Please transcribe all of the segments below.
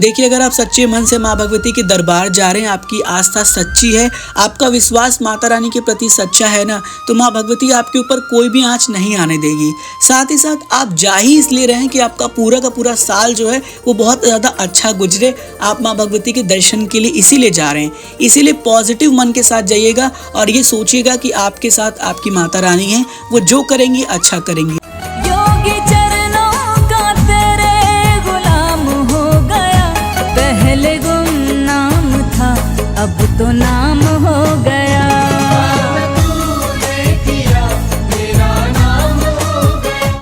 देखिए, अगर आप सच्चे मन से माँ भगवती के दरबार जा रहे हैं, आपकी आस्था सच्ची है, आपका विश्वास माता रानी के प्रति सच्चा है ना, तो माँ भगवती आपके ऊपर कोई भी आँच नहीं आने देगी। साथ ही साथ आप जा ही इसलिए रहे हैं कि आपका पूरा का पूरा साल जो है वो बहुत ज़्यादा अच्छा गुजरे। आप माँ भगवती के दर्शन के लिए इसीलिए जा रहे हैं, इसीलिए पॉजिटिव मन के साथ जाइएगा और ये सोचिएगा कि आपके साथ आपकी माता रानी है, वो जो करेंगी अच्छा करेंगी। अब तो नाम हो गया।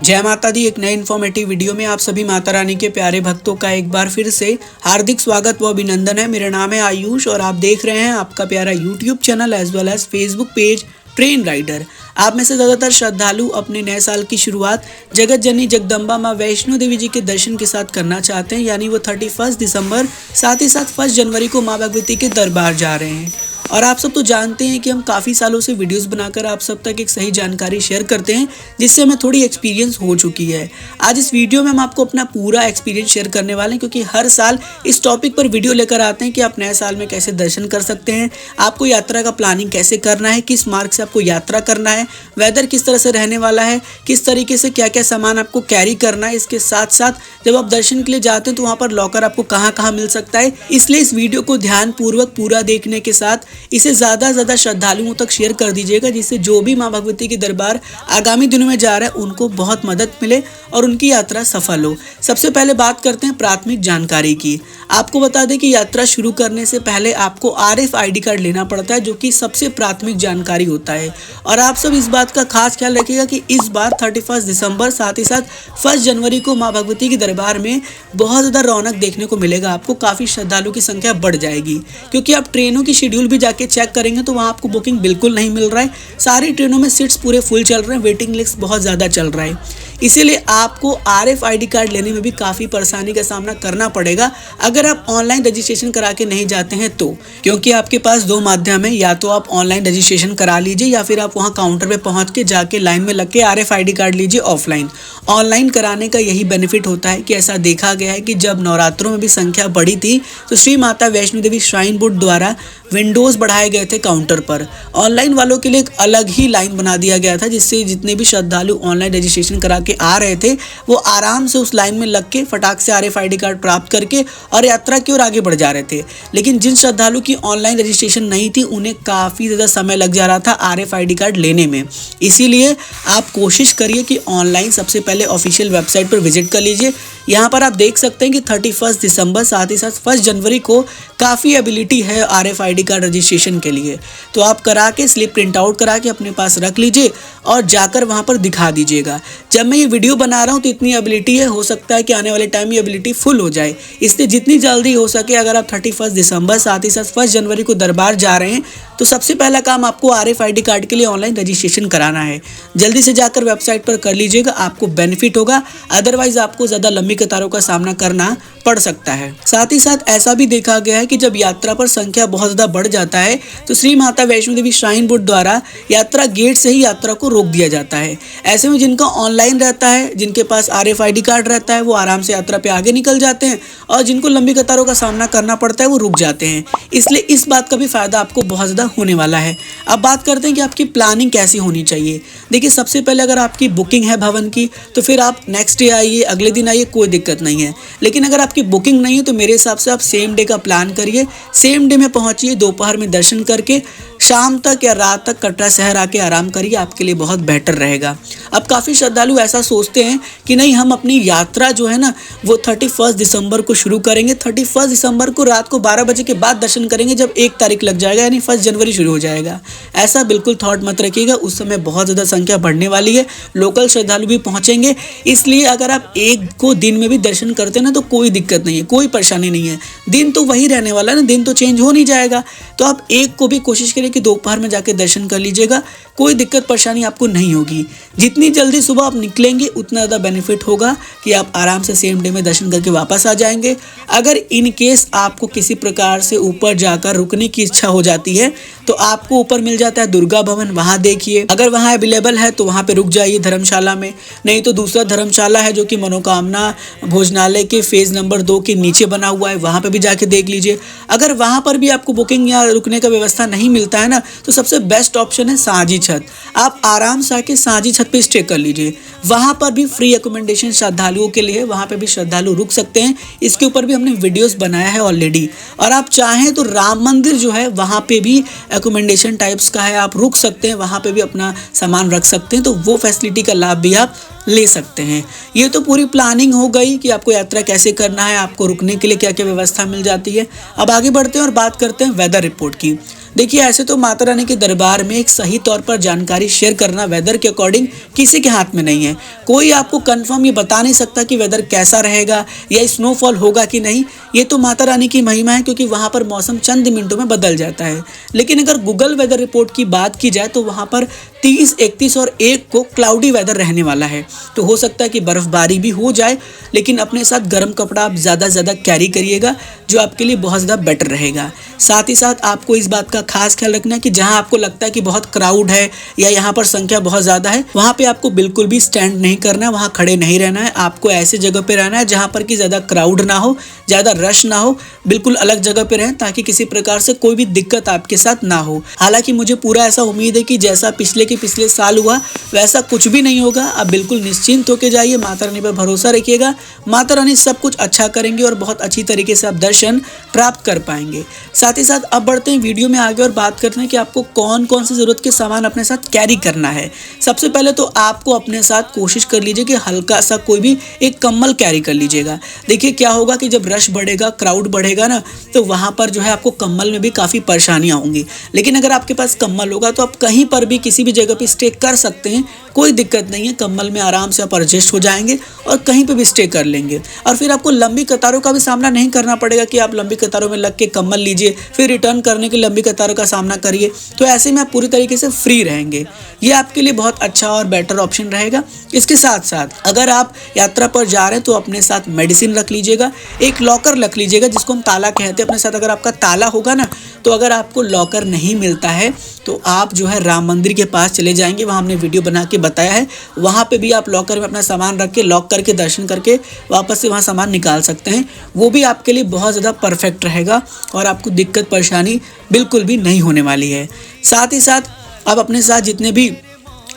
जय माता दी। एक नए इन्फॉर्मेटिव वीडियो में आप सभी माता रानी के प्यारे भक्तों का एक बार फिर से हार्दिक स्वागत व अभिनंदन है। मेरा नाम है आयुष और आप देख रहे हैं आपका प्यारा YouTube channel as well as Facebook page train rider. आप में से ज़्यादातर श्रद्धालु अपने नए साल की शुरुआत जगत जननी जगदम्बा माँ वैष्णो देवी जी के दर्शन के साथ करना चाहते हैं, यानी वो 31 दिसंबर साथ ही साथ 1 जनवरी को माँ भगवती के दरबार जा रहे हैं। और आप सब तो जानते हैं कि हम काफ़ी सालों से वीडियोस बनाकर आप सब तक एक सही जानकारी शेयर करते हैं, जिससे हमें थोड़ी एक्सपीरियंस हो चुकी है। आज इस वीडियो में हम आपको अपना पूरा एक्सपीरियंस शेयर करने वाले हैं, क्योंकि हर साल इस टॉपिक पर वीडियो लेकर आते हैं कि आप नए साल में कैसे दर्शन कर सकते हैं, आपको यात्रा का प्लानिंग कैसे करना है, किस मार्ग से आपको यात्रा करना है, वेदर किस तरह से रहने वाला है, किस तरीके से क्या क्या सामान आपको कैरी करना है। इसके साथ साथ जब आप दर्शन के लिए जाते हैं तो वहाँ पर लॉकर आपको कहाँ कहाँ मिल सकता है। इसलिए इस वीडियो को ध्यानपूर्वक पूरा देखने के साथ इसे ज़्यादा से ज़्यादा श्रद्धालुओं तक शेयर कर दीजिएगा, जिससे जो भी माँ भगवती के दरबार आगामी दिनों में जा रहे हैं उनको बहुत मदद मिले और उनकी यात्रा सफल हो। सबसे पहले बात करते हैं प्राथमिक जानकारी की। आपको बता दें कि यात्रा शुरू करने से पहले आपको RFID कार्ड लेना पड़ता है, जो कि सबसे प्राथमिक जानकारी होता है। और आप सब इस बात का खास ख्याल रखिएगा कि इस बार 31 दिसंबर साथ ही साथ 1 जनवरी को माँ भगवती के दरबार में बहुत ज़्यादा रौनक देखने को मिलेगा। आपको काफ़ी श्रद्धालुओं की संख्या बढ़ जाएगी, क्योंकि आप ट्रेनों की शेड्यूल भी जाके चेक करेंगे तो वहाँ आपको बुकिंग बिल्कुल नहीं मिल रहा है। सारी ट्रेनों में सीट्स पूरे फुल चल रहे हैं, वेटिंग लिस्ट बहुत ज़्यादा चल रहा है। इसीलिए आपको RFID कार्ड लेने में भी काफ़ी परेशानी का सामना करना पड़ेगा अगर आप ऑनलाइन रजिस्ट्रेशन करा के नहीं जाते हैं तो, क्योंकि आपके पास दो माध्यम है, या तो आप ऑनलाइन रजिस्ट्रेशन करा लीजिए या फिर आप वहां काउंटर पे पहुंच के जाके लाइन में लग के RFID कार्ड लीजिए ऑफलाइन। ऑनलाइन कराने का यही बेनिफिट होता है कि ऐसा देखा गया है कि जब नवरात्रों में भी संख्या बढ़ी थी तो श्री माता वैष्णो देवी श्राइन बोर्ड द्वारा विंडोज बढ़ाए गए थे काउंटर पर। ऑनलाइन वालों के लिए एक अलग ही लाइन बना दिया गया था, जिससे जितने भी श्रद्धालु ऑनलाइन रजिस्ट्रेशन करा के आ रहे थे वो आराम से उस लाइन में लग के फटाक से RFID कार्ड प्राप्त करके और यात्रा की ओर आगे बढ़ जा रहे थे। लेकिन जिन श्रद्धालु की ऑनलाइन रजिस्ट्रेशन नहीं थी उन्हें काफ़ी ज़्यादा समय लग जा रहा था RFID कार्ड लेने में। इसीलिए आप कोशिश करिए कि ऑनलाइन सबसे पहले ऑफिशियल वेबसाइट पर विजिट कर लीजिए। यहाँ पर आप देख सकते हैं कि 31 दिसंबर साथ ही साथ 1 जनवरी को काफ़ी एबिलिटी है RFID कार्ड रजिस्ट्रेशन के लिए। तो आप करा के स्लिप प्रिंट आउट करा के अपने पास रख लीजिए और जाकर वहाँ पर दिखा दीजिएगा। जब मैं ये वीडियो बना रहा हूँ तो इतनी एबिलिटी है, हो सकता है कि आने वाले टाइम ये एबिलिटी फुल हो जाए। इसलिए जितनी जल्दी हो सके अगर आप 31 दिसंबर साथ ही साथ 1 जनवरी को दरबार जा रहे हैं तो सबसे पहला काम आपको RFID कार्ड के लिए ऑनलाइन रजिस्ट्रेशन कराना है। जल्दी से जाकर वेबसाइट पर कर लीजिएगा, आपको बेनिफिट होगा। अदरवाइज आपको ज़्यादा लंबी कतारों का सामना करना पड़ सकता है। साथ ही साथ ऐसा भी देखा गया है कि जब यात्रा पर संख्या बहुत ज़्यादा बढ़ जाता है तो श्री माता वैष्णो देवी श्राइन बोर्ड द्वारा यात्रा गेट से ही यात्रा को रोक दिया जाता है। ऐसे में जिनका ऑनलाइन रहता है, जिनके पास RFID कार्ड रहता है, वो आराम से यात्रा पे आगे निकल जाते हैं और जिनको लंबी कतारों का सामना करना पड़ता है वो रुक जाते हैं। इसलिए इस बात का भी फायदा आपको बहुत ज़्यादा होने वाला है। अब बात करते हैं कि आपकी प्लानिंग कैसी होनी चाहिए। देखिए, सबसे पहले अगर आपकी बुकिंग है भवन की तो फिर आप नेक्स्ट डे आइए, अगले दिन आइए, कोई दिक्कत नहीं है। लेकिन अगर आपकी बुकिंग नहीं है तो मेरे हिसाब से आप सेम डे का प्लान करिए। सेम डे में पहुंचिए, दोपहर में दर्शन करके शाम तक या रात तक कटरा शहर आके आराम करिए, आपके लिए बहुत बेटर रहेगा। अब काफ़ी श्रद्धालु ऐसा सोचते हैं कि नहीं, हम अपनी यात्रा जो है ना वो 31 दिसंबर को शुरू करेंगे, 31 दिसंबर को रात को 12 बजे के बाद दर्शन करेंगे, जब 1 तारीख लग जाएगा यानी 1 जनवरी शुरू हो जाएगा। ऐसा बिल्कुल थॉट मत रखिएगा, उस समय बहुत ज़्यादा संख्या बढ़ने वाली है, लोकल श्रद्धालु भी पहुँचेंगे। इसलिए अगर आप एक को दिन में भी दर्शन करते हैं ना तो कोई दिक्कत नहीं है, कोई परेशानी नहीं है। दिन तो वही रहने वाला है ना, दिन तो चेंज हो नहीं जाएगा। तो आप एक को भी कोशिश करिए कि दोपहर में जाके दर्शन कर लीजिएगा, कोई दिक्कत परेशानी आपको नहीं होगी। जितनी जल्दी सुबह आप निकलेंगे उतना ज़्यादा बेनिफिट होगा कि आप आराम से सेम डे में दर्शन करके वापस आ जाएंगे। अगर इन केस आपको किसी प्रकार से ऊपर जाकर रुकने की इच्छा हो जाती है तो आपको ऊपर मिल जाता है दुर्गा भवन, वहाँ देखिए। अगर वहाँ अवेलेबल है तो वहाँ पे रुक जाइए धर्मशाला में, नहीं तो दूसरा धर्मशाला है जो कि मनोकामना भोजनालय के फेज नंबर 2 के नीचे बना हुआ है, वहाँ पे भी जाके देख लीजिए। अगर वहाँ पर भी आपको बुकिंग या रुकने का व्यवस्था नहीं मिलता है ना, तो सबसे बेस्ट ऑप्शन है साँझी छत। आप आराम से आके साँझी छत पे स्टे कर लीजिए, वहाँ पर भी फ्री एकोमोडेशन श्रद्धालुओं के लिए, वहाँ पे भी श्रद्धालु रुक सकते हैं। इसके ऊपर भी हमने वीडियोस बनाया है ऑलरेडी। और आप चाहें तो राम मंदिर जो है वहाँ पे भी एकोमोडेशन टाइप्स का है, आप रुक सकते हैं, वहाँ पे भी अपना सामान रख सकते हैं, तो वो फैसिलिटी का लाभ भी आप ले सकते हैं। ये तो पूरी प्लानिंग हो गई कि आपको यात्रा कैसे करना है, आपको रुकने के लिए क्या क्या व्यवस्था मिल जाती है। अब आगे बढ़ते हैं और बात करते हैं वेदर रिपोर्ट की। देखिए, ऐसे तो माता रानी के दरबार में एक सही तौर पर जानकारी शेयर करना वेदर के अकॉर्डिंग किसी के हाथ में नहीं है। कोई आपको कंफर्म ये बता नहीं सकता कि वेदर कैसा रहेगा या स्नोफॉल होगा कि नहीं। ये तो माता रानी की महिमा है, क्योंकि वहाँ पर मौसम चंद मिनटों में बदल जाता है। लेकिन अगर गूगल वेदर रिपोर्ट की बात की जाए तो वहाँ पर 30, 31 और 1 को क्लाउडी वेदर रहने वाला है। तो हो सकता है कि बर्फबारी भी हो जाए, लेकिन अपने साथ गर्म कपड़ा आप ज़्यादा से ज़्यादा कैरी करिएगा, जो आपके लिए बहुत ज़्यादा बेटर रहेगा। साथ ही साथ आपको इस बात का खास ख्याल रखना है कि जहां आपको लगता है कि बहुत क्राउड है या यहाँ पर संख्या बहुत ज़्यादा है, वहाँ पे आपको बिल्कुल भी स्टैंड नहीं करना है, वहाँ खड़े नहीं रहना है। आपको ऐसे जगह पे रहना है जहाँ पर कि ज़्यादा क्राउड ना हो, ज़्यादा रश ना हो, बिल्कुल अलग जगह पे रहें, ताकि किसी प्रकार से कोई भी दिक्कत आपके साथ ना हो। हालांकि मुझे पूरा ऐसा उम्मीद है कि जैसा पिछले साल हुआ वैसा कुछ भी नहीं होगा। आप बिल्कुल निश्चिंत होकर जाइए, माता रानी पर भरोसा रखिएगा, माता रानी सब कुछ अच्छा करेंगे और बहुत अच्छी तरीके से आप दर्शन प्राप्त कर पाएंगे। साथ ही साथ अब बढ़ते हैं वीडियो में आगे और बात करते हैं कि आपको कौन कौन सी ज़रूरत के सामान अपने साथ कैरी करना है। सबसे पहले तो आपको अपने साथ कोशिश कर लीजिए कि हल्का सा कोई भी एक कंबल कैरी कर लीजिएगा। देखिए, क्या होगा कि जब रश बढ़ेगा, क्राउड बढ़ेगा ना, तो वहाँ पर जो है आपको कंबल में भी काफ़ी परेशानियाँ होंगी। लेकिन अगर आपके पास कंबल होगा तो आप कहीं पर भी किसी भी जगह पर स्टे कर सकते हैं, कोई दिक्कत नहीं है। कंबल में आराम से आप एडजस्ट हो जाएंगे और कहीं पे भी स्टे कर लेंगे। और फिर आपको लंबी कतारों का भी सामना नहीं करना पड़ेगा कि आप लंबी कतारों में लग के कंबल लीजिए, फिर रिटर्न करने की लंबी कतारों का सामना करिए। तो ऐसे में आप पूरी तरीके से फ्री रहेंगे। ये आपके लिए बहुत अच्छा और बेटर ऑप्शन रहेगा। इसके साथ साथ अगर आप यात्रा पर जा रहे हैं तो अपने साथ मेडिसिन रख लीजिएगा, एक लॉकर रख लीजिएगा जिसको हम ताला कहते हैं अपने साथ। अगर आपका ताला होगा ना, तो अगर आपको लॉकर नहीं मिलता है तो आप जो है राम मंदिर के पास चले जाएंगे, वहाँ हमने वीडियो बना के बताया है। वहाँ पे भी आप लॉकर में अपना सामान रख के लॉक करके दर्शन करके वापस से वहाँ सामान निकाल सकते हैं। वो भी आपके लिए बहुत ज़्यादा परफेक्ट रहेगा और आपको दिक्कत परेशानी बिल्कुल भी नहीं होने वाली है। साथ ही साथ आप अपने साथ जितने भी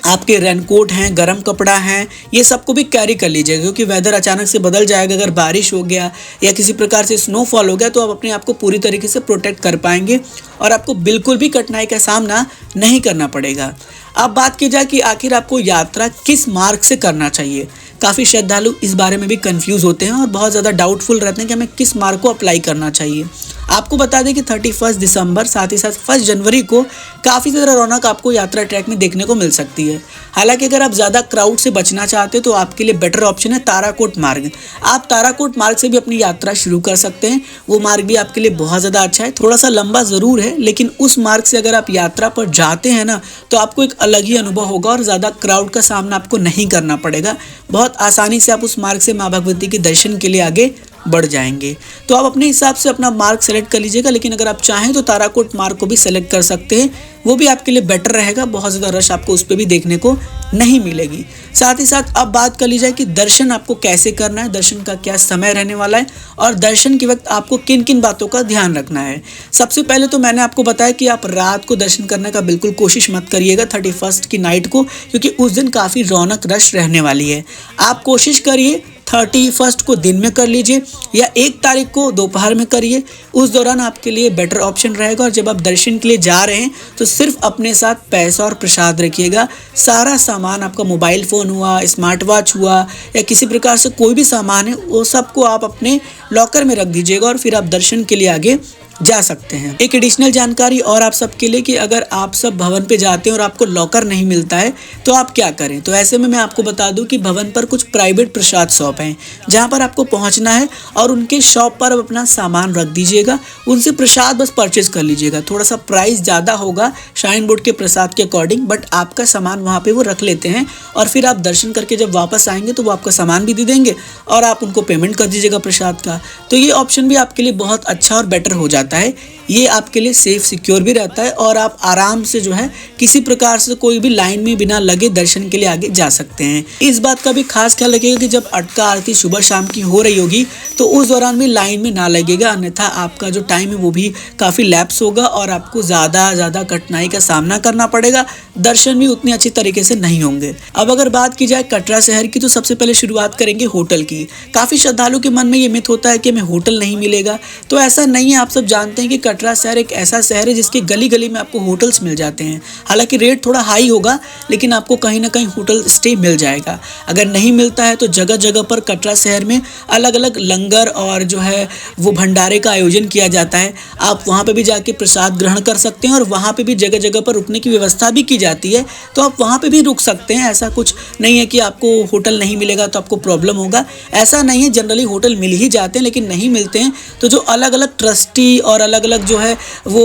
आपके रेनकोट हैं, गर्म कपड़ा हैं, ये सबको भी कैरी कर लीजिएगा, क्योंकि वेदर अचानक से बदल जाएगा। अगर बारिश हो गया या किसी प्रकार से स्नोफॉल हो गया तो आप अपने आप को पूरी तरीके से प्रोटेक्ट कर पाएंगे और आपको बिल्कुल भी कठिनाई का सामना नहीं करना पड़ेगा। अब बात की जाए कि आखिर आपको यात्रा किस मार्ग से करना चाहिए। काफ़ी श्रद्धालु इस बारे में भी कंफ्यूज होते हैं और बहुत ज़्यादा डाउटफुल रहते हैं कि हमें किस मार्ग को अप्लाई करना चाहिए। आपको बता दें कि 31 दिसंबर साथ ही साथ 1 जनवरी को काफ़ी ज़्यादा रौनक आपको यात्रा ट्रैक में देखने को मिल सकती है। हालांकि अगर आप ज़्यादा क्राउड से बचना चाहते हो तो आपके लिए बेटर ऑप्शन है ताराकोट मार्ग। आप ताराकोट मार्ग से भी अपनी यात्रा शुरू कर सकते हैं। वो मार्ग भी आपके लिए बहुत ज़्यादा अच्छा है, थोड़ा सा लंबा ज़रूर है, लेकिन उस मार्ग से अगर आप यात्रा पर जाते हैं ना, तो आपको एक अलग ही अनुभव होगा और ज़्यादा क्राउड का सामना आपको नहीं करना पड़ेगा। बहुत आसानी से आप उस मार्ग से माँ भगवती के दर्शन के लिए आगे बढ़ जाएंगे। तो आप अपने हिसाब से अपना मार्ग सेलेक्ट कर लीजिएगा, लेकिन अगर आप चाहें तो ताराकोट मार्ग को भी सेलेक्ट कर सकते हैं, वो भी आपके लिए बेटर रहेगा। बहुत ज़्यादा रश आपको उस पर भी देखने को नहीं मिलेगी। साथ ही साथ अब बात कर ली जाए कि दर्शन आपको कैसे करना है, दर्शन का क्या समय रहने वाला है और दर्शन के वक्त आपको किन किन बातों का ध्यान रखना है। सबसे पहले तो मैंने आपको बताया कि आप रात को दर्शन करने का बिल्कुल कोशिश मत करिएगा 31 की नाइट को, क्योंकि उस दिन काफ़ी रौनक रश रहने वाली है। आप कोशिश करिए 31 को दिन में कर लीजिए या 1 तारीख को दोपहर में करिए। उस दौरान आपके लिए बेटर ऑप्शन रहेगा। और जब आप दर्शन के लिए जा रहे हैं तो सिर्फ अपने साथ पैसा और प्रसाद रखिएगा। सारा सामान, आपका मोबाइल फ़ोन हुआ, स्मार्ट वॉच हुआ या किसी प्रकार से कोई भी सामान है, वो सबको आप अपने लॉकर में रख दीजिएगा और फिर आप दर्शन के लिए आगे जा सकते हैं। एक एडिशनल जानकारी और आप सबके लिए कि अगर आप सब भवन पे जाते हैं और आपको लॉकर नहीं मिलता है तो आप क्या करें। तो ऐसे में मैं आपको बता दूं कि भवन पर कुछ प्राइवेट प्रसाद शॉप हैं जहां पर आपको पहुंचना है और उनके शॉप पर आप अपना सामान रख दीजिएगा, उनसे प्रसाद बस परचेज कर लीजिएगा। थोड़ा सा प्राइस ज़्यादा होगा श्राइन बोर्ड के प्रसाद के अकॉर्डिंग, बट आपका सामान वहाँ पर वो रख लेते हैं और फिर आप दर्शन करके जब वापस आएंगे तो वो आपका सामान भी दे देंगे और आप उनको पेमेंट कर दीजिएगा प्रसाद का। तो ये ऑप्शन भी आपके लिए बहुत अच्छा और बेटर हो जाता है ये आपके लिए सेफ सिक्योर भी रहता है और आप आराम से जो है किसी प्रकार से कोई भी लाइन में बिना लगे दर्शन के लिए आगे जा सकते हैं। इस बात का भी खास ख्याल रखिएगा कि जब अटका आरती सुबह शाम की हो रही होगी तो उस दौरान भी लाइन में ना लगेगा, अन्यथा आपका जो टाइम है वो भी काफ़ी लैप्स होगा और आपको ज़्यादा कठिनाई का सामना करना पड़ेगा, दर्शन भी उतने अच्छी तरीके से नहीं होंगे। अब अगर बात की जाए कटरा शहर की तो सबसे पहले शुरुआत करेंगे होटल की। काफ़ी श्रद्धालु के मन में ये मिथ होता है कि हमें होटल नहीं मिलेगा, तो ऐसा नहीं है। आप सब जानते हैं कि कटरा शहर एक ऐसा शहर है जिसके गली गली में आपको होटल्स मिल जाते हैं। हालांकि रेट थोड़ा हाई होगा लेकिन आपको कहीं ना कहीं होटल स्टे मिल जाएगा। अगर नहीं मिलता है तो जगह जगह पर कटरा शहर में अलग अलग लंगर और जो है वो भंडारे का आयोजन किया जाता है। आप वहाँ पे भी जाके प्रसाद ग्रहण कर सकते हैं और वहाँ पे भी जगह जगह पर रुकने की व्यवस्था भी की जाती है, तो आप वहाँ पे भी रुक सकते हैं। ऐसा कुछ नहीं है कि आपको होटल नहीं मिलेगा तो आपको प्रॉब्लम होगा, ऐसा नहीं है। जनरली होटल मिल ही जाते हैं, लेकिन नहीं मिलते हैं तो जो अलग अलग ट्रस्टी और अलग अलग जो है वो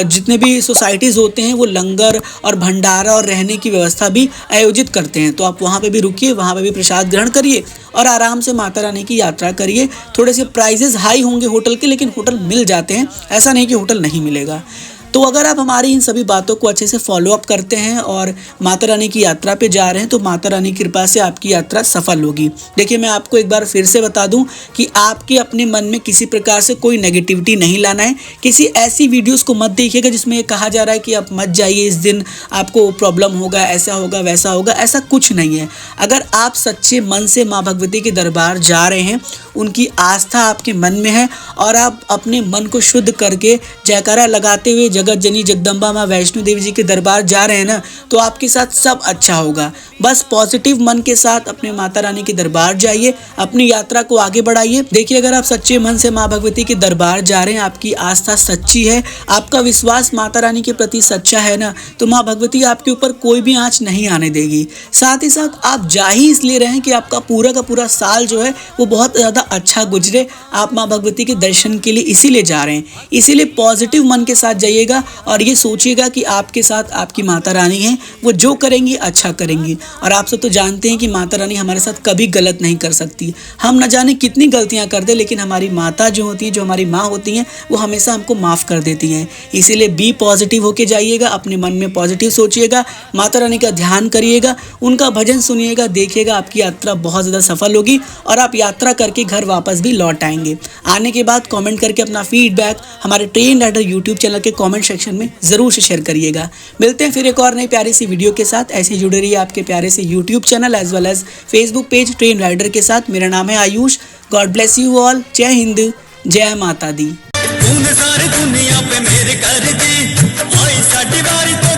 जितने भी सोसाइटीज़ होते हैं वो लंगर और भंडारा और रहने की व्यवस्था भी आयोजित करते हैं। तो आप वहाँ पे भी रुकिए, वहाँ पे भी प्रसाद ग्रहण करिए और आराम से माता रानी की यात्रा करिए। थोड़े से प्राइजेस हाई होंगे होटल के, लेकिन होटल मिल जाते हैं, ऐसा नहीं कि होटल नहीं मिलेगा। तो अगर आप हमारी इन सभी बातों को अच्छे से फॉलो अप करते हैं और माता रानी की यात्रा पे जा रहे हैं तो माता रानी की कृपा से आपकी यात्रा सफल होगी। देखिए, मैं आपको एक बार फिर से बता दूं कि आपके अपने मन में किसी प्रकार से कोई नेगेटिविटी नहीं लाना है। किसी ऐसी वीडियोस को मत देखिएगा जिसमें ये कहा जा रहा है कि आप मत जाइए, इस दिन आपको प्रॉब्लम होगा, ऐसा होगा वैसा होगा, ऐसा कुछ नहीं है। अगर आप सच्चे मन से माँ भगवती के दरबार जा रहे हैं, उनकी आस्था आपके मन में है और आप अपने मन को शुद्ध करके जयकारा लगाते हुए जगत जननी जगदम्बा माँ वैष्णो देवी जी के दरबार जा रहे हैं ना, तो आपके साथ सब अच्छा होगा। बस पॉजिटिव मन के साथ अपने माता रानी के दरबार जाइए, अपनी यात्रा को आगे बढ़ाइए। देखिए, अगर आप सच्चे मन से माँ भगवती के दरबार जा रहे हैं, आपकी आस्था सच्ची है, आपका विश्वास माता रानी के प्रति सच्चा है ना, तो माँ भगवती आपके ऊपर कोई भी आँच नहीं आने देगी। साथ ही साथ आप जा ही इसलिए रहे हैं कि आपका पूरा का पूरा साल जो है वो बहुत ज़्यादा अच्छा गुजरे। आप माँ भगवती के दर्शन के लिए इसीलिए जा रहे हैं, इसीलिए पॉजिटिव मन के साथ जाइएगा और ये सोचिएगा कि आपके साथ आपकी माता रानी है, वो जो करेंगी अच्छा करेंगी। और आप सब तो जानते हैं कि माता रानी हमारे साथ कभी गलत नहीं कर सकती। हम न जाने कितनी गलतियां कर दे, लेकिन हमारी माता जो होती है, जो हमारी माँ होती हैं, वो हमेशा हमको माफ़ कर देती हैं। इसीलिए बी पॉजिटिव होके जाइएगा, अपने मन में पॉजिटिव सोचिएगा, माता रानी का ध्यान करिएगा, उनका भजन सुनिएगा, देखिएगा आपकी यात्रा बहुत ज़्यादा सफल होगी और आप यात्रा करके घर वापस भी लौट आएंगे। आने के बाद कमेंट करके अपना फीडबैक हमारे ट्रेन राइडर यूट्यूब चैनल के कमेंट सेक्शन में ज़रूर से शेयर करिएगा। मिलते हैं फिर एक और नई प्यारी सी वीडियो के साथ। ऐसे जुड़े रहिए आपके प्यारे से YouTube channel as well as Facebook page train rider के साथ। मेरा नाम है Ayush. God bless you all. जय हिंद, जय माता दी। तूने सारी दुनिया पे मेरे कर दी, आई साडी बारी तो